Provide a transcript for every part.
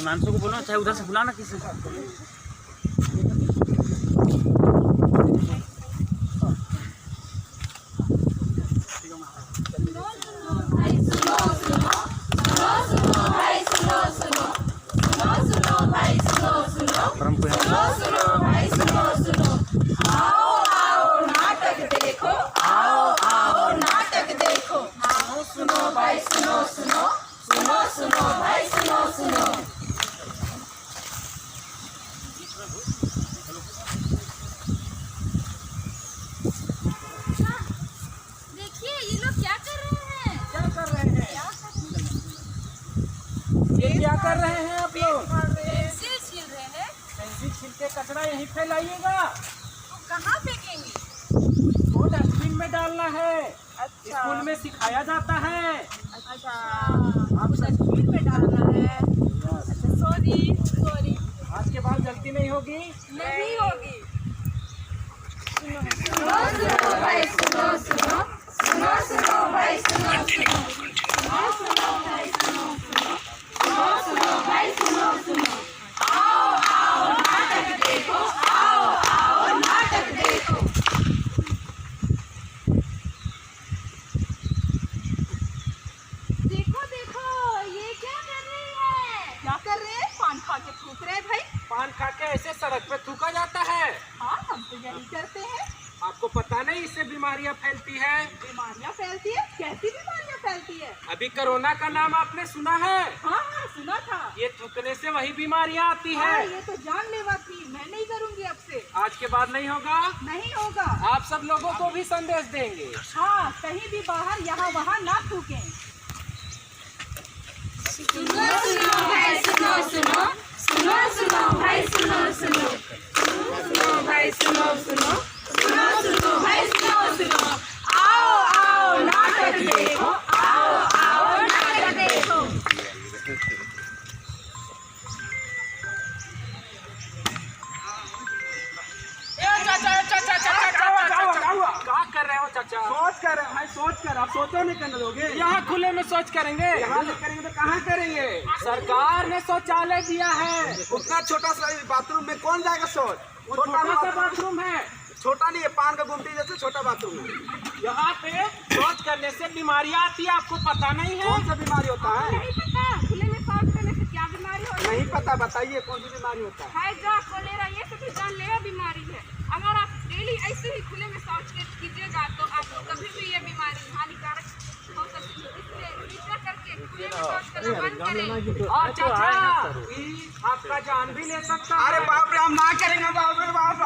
हिमांशु को बोलो चाहे उधर से बुलाना किसी को। देखिए ये लोग क्या कर रहे हैं। क्या कर रहे हैं? ये क्या कर रहे हैं आप लोग? पेंसिल छील रहे हैं। पेंसिल छील के कचरा यहीं फैलाइएगा। तो कहाँ फेंकेंगे? वो डस्टबिन में डालना है। अच्छा। स्कूल में सिखाया जाता है। अच्छा आप डस्टबिन में डालना है। अच्छा सॉरी सॉरी। आज के बाद गलती नहीं होगी। नहीं होगी। सुनो भाई सुनो सुनो सुनो सुनो भाई सुनो सुनो सुनो सुनो भाई सुनो सुनो सुनो सुनो भाई सुनो सुनो आओ आओ नाटक देखो आओ आओ नाटक देखो। देखो देखो ये क्या कर रही है। क्या कर रहे हैं? पान खा के थूक रहे हैं भाई। पान खा के ऐसे सड़क पे थूका जाता है। हाँ हम तो यही करते हैं। आपको पता नहीं इससे बीमारियां फैलती है। बीमारियाँ फैलती है? कैसी बीमारियाँ फैलती है? अभी कोरोना का नाम आपने सुना है? हाँ हाँ सुना था। ये थूकने से वही बीमारियां आती है। हाँ, ये तो जानलेवा थी। मैं नहीं करूँगी अब से। आज के बाद नहीं होगा। नहीं होगा। आप सब लोगों को भी संदेश देंगे। हाँ कहीं भी बाहर यहाँ वहाँ ना थूकें। सुनो सुनो भाई सुनो सुनो सुनो सुनो भाई सुनो सुनो सुनो भाई सुनो सुनो सुनो सुनो भाई सुनो सुनो आओ आओ नाटक देखो आओ आओ नाटक देखो। क्या कर रहे हो चाचा? सोच कर रहे हैं, सोच कर। आप सोचो नहीं करने दोगे? यहाँ खुले में सोच करेंगे। यहाँ नहीं करेंगे तो कहाँ करेंगे? सरकार ने शौचालय दिया है। उतना छोटा सा बाथरूम में कौन जाएगा शौच? वो छोटा सा बाथरूम है। छोटा नहीं है, पान का गुमटी जैसे छोटा बाथरूम है। यहाँ पे शौच करने से बीमारियाँ आती है। आपको पता नहीं है? कौन सा बीमारी होता है? नहीं पता खुले में शौच करने से क्या बीमारी होती नहीं पता, बताइए कौन सी बीमारी होता है? है। जा कोलेरा ये सभी जानलेवा बीमारी है। अगर आप डेली ऐसे ही खुले में शौच कीजिएगा तो आपको कभी भी ये बीमारी हानिकारक हो सकती है। इसलिए कृपया करके खुले में शौच करना बंद करें। और चाचा आपका जान भी ले सकता है। अरे बाप रे, हम ना करेंगे बाप रे बाप।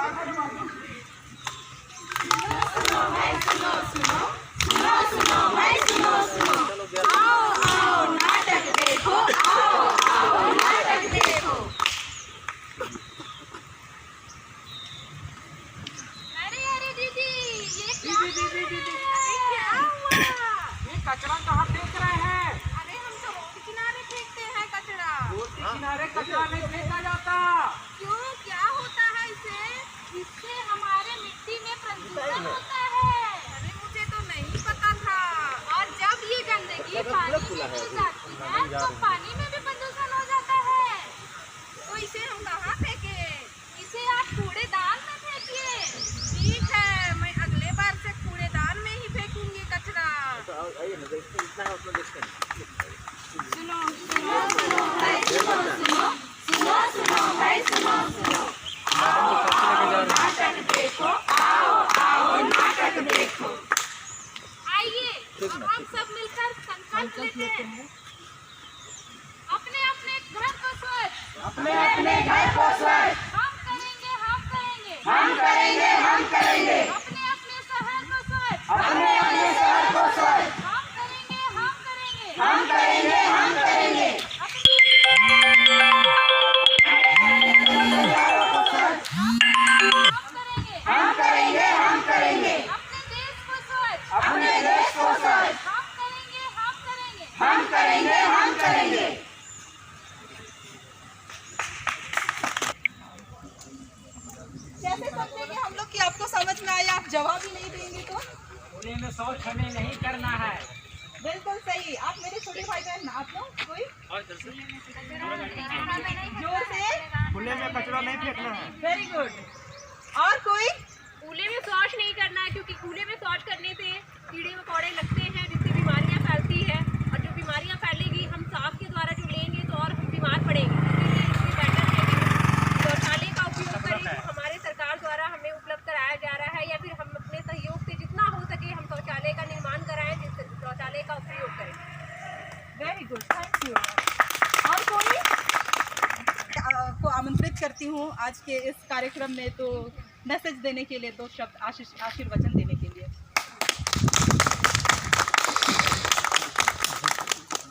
सुनो भाई सुनो सुनो सुनो सुनो भाई सुनो सुनो आओ आओ नाटक देखो आओ आओ नाटक देखो। अरे अरे दीदी ये क्या दीदी, कर दीदी, रहे दीदी। हैं? क्या हुआ? ये कचरा कहाँ फेंक रहे हैं? अरे हम तो रोड किनारे फेंकते हैं कचरा। रोड के किनारे कचरा नहीं फेंका जाता। क्यों क्या होता है इससे? इससे हमारे मिट्टी में प्रदूषण होता है। अरे मुझे तो नहीं पता था। और जब ये गंदगी पानी में मिल जाती है तो पानी में भी प्रदूषण हो जाता है। तो इसे हम कहाँ फेंके? इसे आप कूड़ेदान में फेंकिए। ठीक है मैं अगले बार से कूड़ेदान में ही फेंकूंगी कचरा। सुनो सुनो सुनो भाई सुनो सुनो सुनो सुनो भाई सुनो सुनो आओ आओ नाटक देखो आओ आओ नाटक देखो। आइए अब हम सब मिलकर संकल्प लेते हैं। अपने अपने घर को स्वच्छ अपने अपने घर को स्वच्छ हम करेंगे हम करेंगे। हम करेंगे हम करेंगे अपने अपने शहर को स्वच्छ अपने अपने शहर को स्वच्छ हम करेंगे हम करेंगे। हम करेंगे हम करेंगे हम करेंगे हम करेंगे अपने देश को स्वच्छ अपने देश को स्वच्छ हम करेंगे हम करेंगे। हम करेंगे हम करेंगे। कैसे समझेंगे हम लोग कि आपको समझ में आया? आप जवाब ही नहीं देंगे तो खुले में शौच हमें नहीं करना है। बिल्कुल सही। आप मेरे छोटे भाई बहन आप लोग कोई जोर से खुले में कचरा नहीं फेंकना है। Very good. और कोई कूले में शौच नहीं करना है, क्योंकि कूले में शौच करने से कीड़े मकोड़े लगते हैं, जिससे बीमारियां फैलती है, और जो बीमारियां फैलेगी हम सांस के द्वारा जो लेंगे तो और हम बीमार पड़ेंगे। इसलिए बेटर है कि शौचालय का उपयोग करें, जो हमारे सरकार द्वारा हमें उपलब्ध कराया जा रहा है, या फिर हम अपने सहयोग से जितना हो सके हम शौचालय का निर्माण कराएं, जिससे शौचालय का उपयोग करें। Very good, thank you. और कोई को आमंत्रित करती हूँ आज के इस कार्यक्रम में तो मैसेज देने के लिए, दो शब्द आशीर्वचन देने के लिए।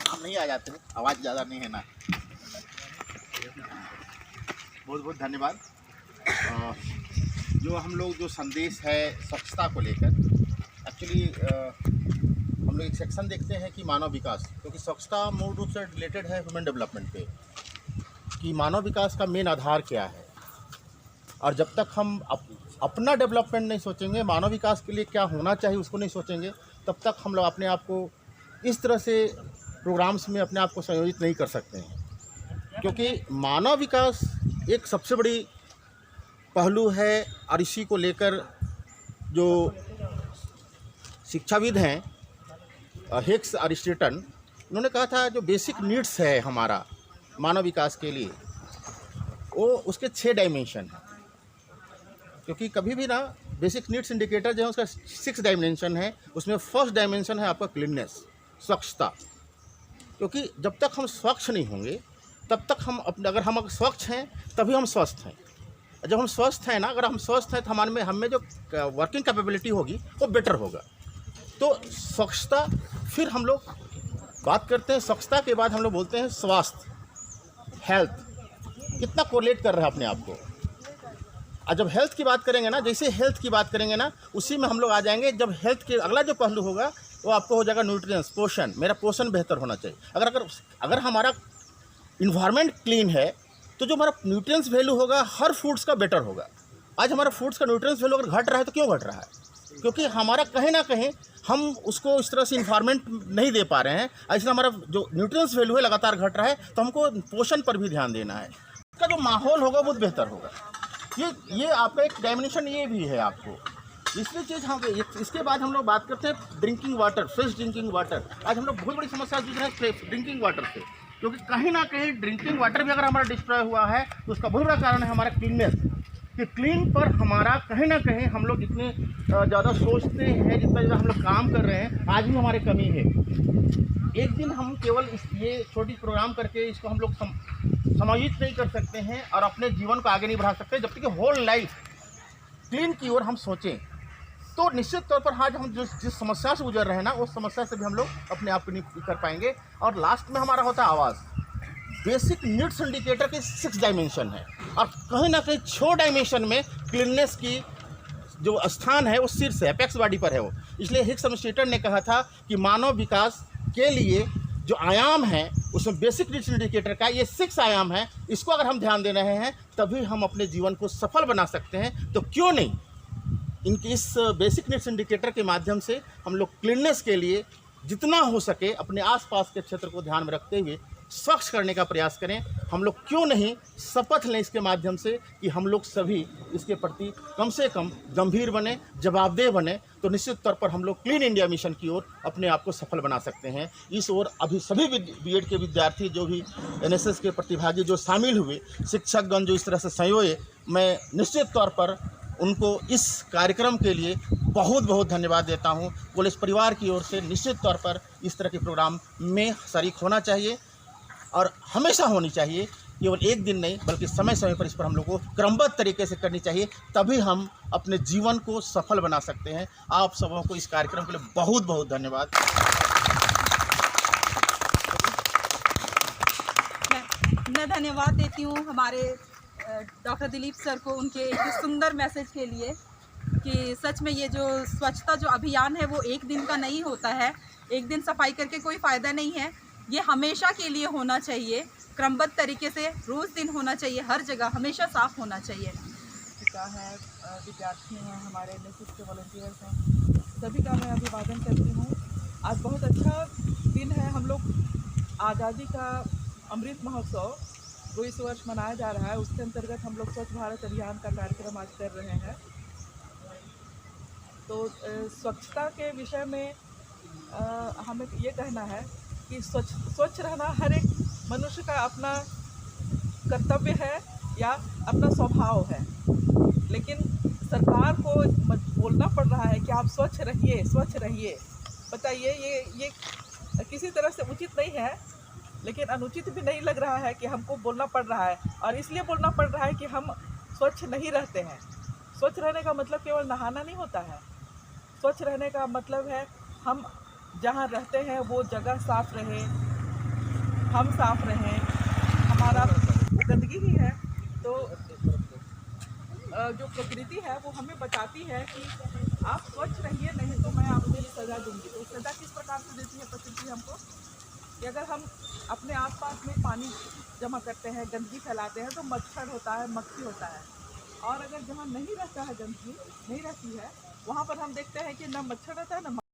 हम नहीं आ जाते, आवाज़ ज़्यादा नहीं है ना। बहुत बहुत धन्यवाद। जो हम लोग जो संदेश है स्वच्छता को लेकर, एक्चुअली हम लोग एक सेक्शन देखते हैं कि मानव विकास, क्योंकि स्वच्छता मूल रूप से रिलेटेड है ह्यूमन डेवलपमेंट पे, कि मानव विकास का मेन आधार क्या है। और जब तक हम अपना डेवलपमेंट नहीं सोचेंगे, मानव विकास के लिए क्या होना चाहिए उसको नहीं सोचेंगे, तब तक हम लोग अपने आप को इस तरह से प्रोग्राम्स में अपने आप को संयोजित नहीं कर सकते हैं। क्योंकि मानव विकास एक सबसे बड़ी पहलू है, और इसी को लेकर जो शिक्षाविद हैं हिक्स अरिस्टटन, उन्होंने कहा था जो बेसिक नीड्स है हमारा मानव विकास के लिए, वो उसके 6 डायमेंशन हैं। क्योंकि कभी भी ना बेसिक नीड्स इंडिकेटर जो है उसका 6 डायमेंशन है। उसमें फर्स्ट डायमेंशन है आपका क्लीननेस, स्वच्छता। क्योंकि जब तक हम स्वच्छ नहीं होंगे तब तक हम अगर हम स्वच्छ हैं तभी हम स्वस्थ हैं। जब हम स्वस्थ हैं ना, अगर हम स्वस्थ हैं तो हमें जो वर्किंग कैपेबिलिटी होगी वो बेटर होगा। तो स्वच्छता, फिर हम लोग बात करते हैं स्वच्छता के बाद हम लोग बोलते हैं स्वास्थ्य, हेल्थ कितना कोरिलेट कर रहा है अपने आप को। और जब हेल्थ की बात करेंगे ना, जैसे हेल्थ की बात करेंगे ना, उसी में हम लोग आ जाएंगे। जब हेल्थ के अगला जो पहलू होगा वो आपको हो जाएगा न्यूट्रिएंट्स, पोषण। मेरा पोषण बेहतर होना चाहिए। अगर हमारा इन्वायरमेंट क्लीन है तो जो हमारा न्यूट्रिएंट्स वैल्यू होगा हर फूड्स का बेटर होगा। आज हमारा फूड्स का न्यूट्रिएंट्स वैल्यू अगर घट रहा है तो क्यों घट रहा है? क्योंकि हमारा कहीं ना कहीं हम उसको इस तरह से इन्वायरमेंट नहीं दे पा रहे हैं, इसलिए हमारा जो न्यूट्रिएंट्स वैल्यू है लगातार घट रहा है। तो हमको पोषण पर भी ध्यान देना है। इसका जो माहौल होगा बहुत बेहतर होगा। ये आपका एक डायमेंशन ये भी है आपको। इसलिए चीज़ हम इसके बाद हम लोग बात करते हैं drinking water, fresh drinking water. आज हम लोग बहुत बड़ी समस्या जूझ रहे हैं ड्रिंकिंग वाटर से, क्योंकि कहीं ना कहीं ड्रिंकिंग वाटर भी अगर हमारा डिस्ट्रॉय हुआ है तो उसका बहुत बड़ा कारण है हमारा क्लीननेस। कि क्लीन पर हमारा कहीं ना कहीं हम लोग जितने ज़्यादा सोचते हैं, जितना ज़्यादा हम लोग काम कर रहे हैं, आज भी हमारी कमी है। एक दिन हम केवल ये छोटी प्रोग्राम करके इसको हम लोग समायोजित नहीं कर सकते हैं और अपने जीवन को आगे नहीं बढ़ा सकते जब तक कि होल लाइफ क्लीन की ओर हम सोचें। तो निश्चित तौर पर आज हम जिस समस्या से गुजर रहे हैं ना, उस समस्या से भी हम लोग अपने आप को नहीं कर पाएंगे। और लास्ट में हमारा होता है आवाज़। बेसिक नीड्स इंडिकेटर के 6 डायमेंशन है, और कहीं ना कहीं 6 डायमेंशन में क्लीननेस की जो स्थान है वो शीर्ष है, एपेक्स बॉडी पर है वो। इसलिए हिक्स अरिस्टटन ने कहा था कि मानव विकास के लिए जो आयाम है उसमें बेसिक नीड्स इंडिकेटर का ये 6 आयाम है। इसको अगर हम ध्यान दे रहे हैं तभी हम अपने जीवन को सफल बना सकते हैं। तो क्यों नहीं इस बेसिक नीड्स इंडिकेटर के माध्यम से हम लोग क्लीननेस के लिए जितना हो सके अपने आसपास के क्षेत्र को ध्यान में रखते हुए स्वच्छ करने का प्रयास करें। हम लोग क्यों नहीं शपथ लें इसके माध्यम से कि हम लोग सभी इसके प्रति कम से कम गंभीर बने, जवाबदेह बने। तो निश्चित तौर पर हम लोग क्लीन इंडिया मिशन की ओर अपने आप को सफल बना सकते हैं। इस ओर अभी सभी बीएड के विद्यार्थी जो भी एनएसएस के प्रतिभागी जो शामिल हुए, शिक्षकगण जो इस तरह से संयोए, मैं निश्चित तौर पर उनको इस कार्यक्रम के लिए बहुत बहुत धन्यवाद देता हूं। कॉलेज परिवार की ओर से निश्चित तौर पर इस तरह के प्रोग्राम में शरीक होना चाहिए और हमेशा होनी चाहिए। केवल एक दिन नहीं बल्कि समय समय पर इस पर हम लोग को क्रमबद्ध तरीके से करनी चाहिए, तभी हम अपने जीवन को सफल बना सकते हैं। आप सबों को इस कार्यक्रम के लिए बहुत बहुत धन्यवाद। मैं धन्यवाद देती हूँ हमारे डॉक्टर दिलीप सर को उनके एक सुंदर मैसेज के लिए कि सच में ये जो स्वच्छता जो अभियान है वो एक दिन का नहीं होता है। एक दिन सफाई करके कोई फ़ायदा नहीं है, ये हमेशा के लिए होना चाहिए। क्रमबद्ध तरीके से रोज़ दिन होना चाहिए, हर जगह हमेशा साफ़ होना चाहिए। चुका है, विद्यार्थी हैं, हमारे एनएसएस के वॉलंटियर्स हैं, सभी का मैं अभिवादन करती हूँ। आज बहुत अच्छा हम लोग आज़ादी का अमृत महोत्सव जो इस वर्ष मनाया जा रहा है, उसके अंतर्गत हम लोग स्वच्छ भारत अभियान का कार्यक्रम आज कर रहे हैं। तो स्वच्छता के विषय में हमें ये कहना है कि स्वच्छ रहना हर एक मनुष्य का अपना कर्तव्य है या अपना स्वभाव है, लेकिन सरकार को बोलना पड़ रहा है कि आप स्वच्छ रहिए। बताइए, ये किसी तरह से उचित नहीं है, लेकिन अनुचित भी नहीं लग रहा है कि हमको बोलना पड़ रहा है। और इसलिए बोलना पड़ रहा है कि हम स्वच्छ नहीं रहते हैं। स्वच्छ रहने का मतलब केवल नहाना नहीं होता है। स्वच्छ रहने का मतलब है हम जहाँ रहते हैं वो जगह साफ रहे, हम साफ रहें, हमारा गंदगी ही है तो जो प्रकृति है वो हमें बताती है कि आप स्वच्छ रहिए, नहीं तो मैं आपको सज़ा दूंगी। तो सज़ा किस प्रकार से देती है प्रकृति हमको कि अगर हम अपने आसपास में पानी जमा करते हैं, गंदगी फैलाते हैं, तो मच्छर होता है, मक्खी होता है। और अगर जहाँ नहीं रहता है, गंदगी नहीं रहती है, वहाँ पर हम देखते हैं कि ना मच्छर रहता है ना